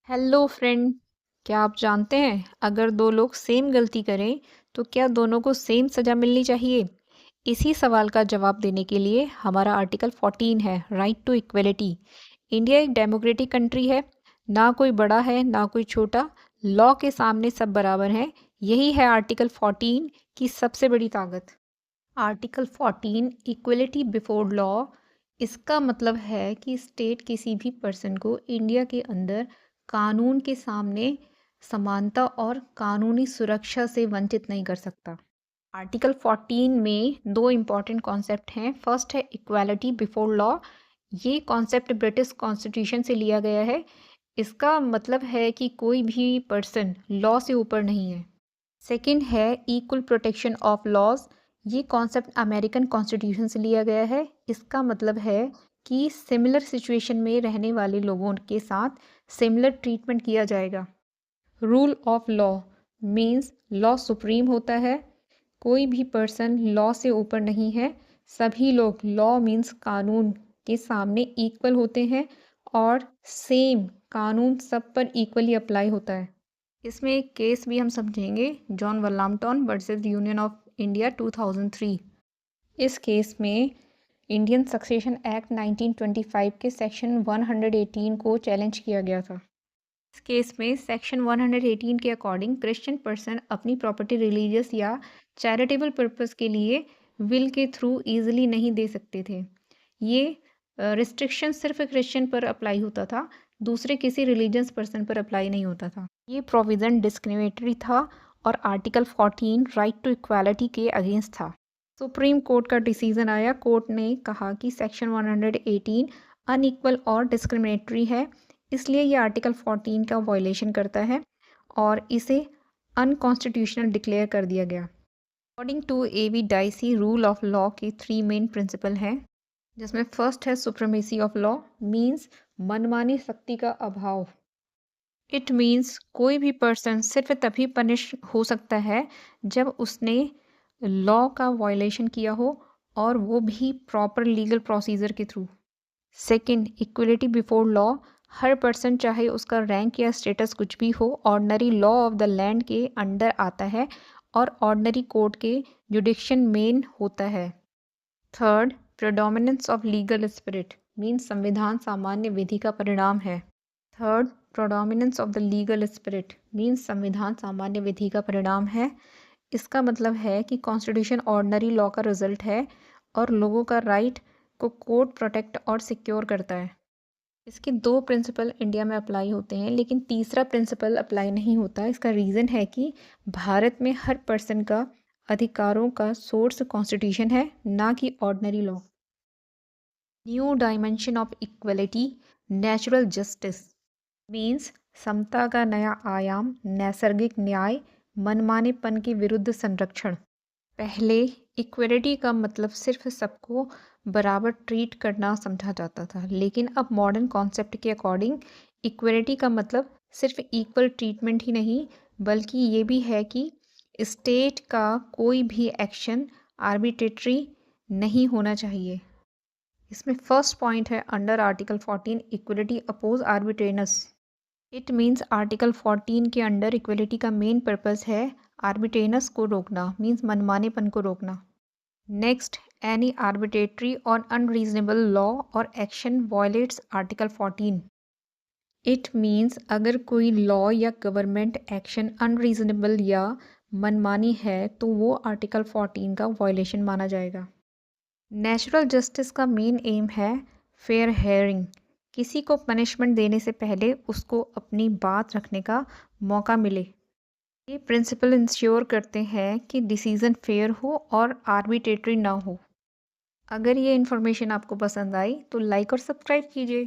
Hello friend. क्या आप जानते हैं अगर दो लोग सेम गलती करें तो क्या दोनों को सेम सज़ा मिलनी चाहिए? इसी सवाल का जवाब देने के लिए हमारा आर्टिकल 14 है, राइट टू इक्वलिटी। इंडिया एक डेमोक्रेटिक कंट्री है, ना कोई बड़ा है ना कोई छोटा। लॉ के सामने सब बराबर हैं। यही है आर्टिकल 14 की सबसे बड़ी ताकत। Article 14 equality before law. इसका मतलब है कि स्टेट किसी भी पर्सन को इंडिया के अंदर कानून के सामने समानता और कानूनी सुरक्षा से वंचित नहीं कर सकता। आर्टिकल 14 में दो इम्पॉर्टेंट कॉन्सेप्ट हैं। फर्स्ट है इक्वालिटी बिफोर लॉ। ये कॉन्सेप्ट ब्रिटिश कॉन्स्टिट्यूशन से लिया गया है। इसका मतलब है कि कोई भी पर्सन लॉ से ऊपर नहीं है। सेकंड है इक्वल प्रोटेक्शन ऑफ लॉज। ये कॉन्सेप्ट अमेरिकन कॉन्स्टिट्यूशन से लिया गया है। इसका मतलब है कि सिमिलर सिचुएशन में रहने वाले लोगों के साथ सिमिलर ट्रीटमेंट किया जाएगा। Rule of law means law supreme होता है। कोई भी पर्सन लॉ से ऊपर नहीं है। सभी लोग लॉ मीन्स कानून के सामने इक्वल होते हैं और सेम कानून सब पर इक्वली अप्लाई होता है। इसमें एक केस भी हम समझेंगे, John Vallamattom versus Union of India 2003। इस केस में इंडियन सक्सेशन एक्ट 1925 के सेक्शन 118 को चैलेंज किया गया था। इस केस में सेक्शन 118 के अकॉर्डिंग क्रिश्चियन पर्सन अपनी प्रॉपर्टी रिलीजियस या चैरिटेबल पर्पस के लिए विल के थ्रू ईजिली नहीं दे सकते थे। ये रिस्ट्रिक्शन सिर्फ क्रिश्चियन पर अप्लाई होता था, दूसरे किसी रिलीजियस पर्सन पर अप्लाई नहीं होता था। ये प्रोविज़न डिस्क्रिमिनेटरी था और आर्टिकल 14 राइट टू इक्वालिटी के अगेंस्ट था। सुप्रीम कोर्ट का डिसीजन आया। कोर्ट ने कहा कि सेक्शन 118 अनइक्वल और डिस्क्रिमिनेटरी है, इसलिए ये आर्टिकल 14 का वायलेशन करता है और इसे अनकॉन्स्टिट्यूशनल डिक्लेयर कर दिया गया। According to A V Dicey, rule of law के 3 मेन प्रिंसिपल हैं, जिसमें फर्स्ट है सुप्रीमेसी ऑफ लॉ, मीन्स मनमानी शक्ति का अभाव। इट मीन्स कोई भी पर्सन सिर्फ तभी पनिश हो सकता है जब उसने लॉ का वायलेशन किया हो और वो भी प्रॉपर लीगल प्रोसीजर के through. Second, equality before law. हर पर्सन चाहे उसका रैंक या स्टेटस कुछ भी हो, ordinary law of the land के अंडर आता है और ऑर्डनरी कोर्ट के जुडिक्शन मेन होता है। Third, predominance of legal spirit, means संविधान सामान्य विधि का परिणाम है। Third, predominance of the legal spirit means संविधान सामान्य विधि का परिणाम है। इसका मतलब है कि कॉन्स्टिट्यूशन ऑर्डनरी लॉ का रिजल्ट है और लोगों का राइट को कोर्ट प्रोटेक्ट और सिक्योर करता है। इसके दो प्रिंसिपल इंडिया में अप्लाई होते हैं, लेकिन तीसरा प्रिंसिपल अप्लाई नहीं होता। इसका रीज़न है कि भारत में हर पर्सन का अधिकारों का सोर्स कॉन्स्टिट्यूशन है, ना कि ordinary law. New dimension of equality, natural justice means समता का नया आयाम, नैसर्गिक न्याय, मनमानेपन के विरुद्ध संरक्षण। पहले इक्वलिटी का मतलब सिर्फ सबको बराबर ट्रीट करना समझा जाता था, लेकिन अब मॉडर्न कॉन्सेप्ट के अकॉर्डिंग इक्वलिटी का मतलब सिर्फ इक्वल ट्रीटमेंट ही नहीं, बल्कि ये भी है कि स्टेट का कोई भी एक्शन आर्बिट्रेटरी नहीं होना चाहिए। इसमें फर्स्ट पॉइंट है under article 14 equality opposes arbitrariness. It means article 14 के अंडर इक्वलिटी का मेन पर्पस है आर्बिट्रेनस को रोकना, मीन्स मनमानेपन को रोकना। नेक्स्ट, एनी आर्बिट्रेटरी और अनरीजनेबल लॉ और action violates article 14। It means अगर कोई लॉ या गवर्नमेंट एक्शन अनरीजनेबल या मनमानी है तो वो आर्टिकल 14 का वायलेशन माना जाएगा। नेचुरल जस्टिस का मेन एम है फेयर हेयरिंग। किसी को पनिशमेंट देने से पहले उसको अपनी बात रखने का मौका मिले। ये प्रिंसिपल इंश्योर करते हैं कि डिसीज़न फेयर हो और आर्बिट्रेटरी ना हो। अगर ये इन्फॉर्मेशन आपको पसंद आई तो लाइक और सब्सक्राइब कीजिए।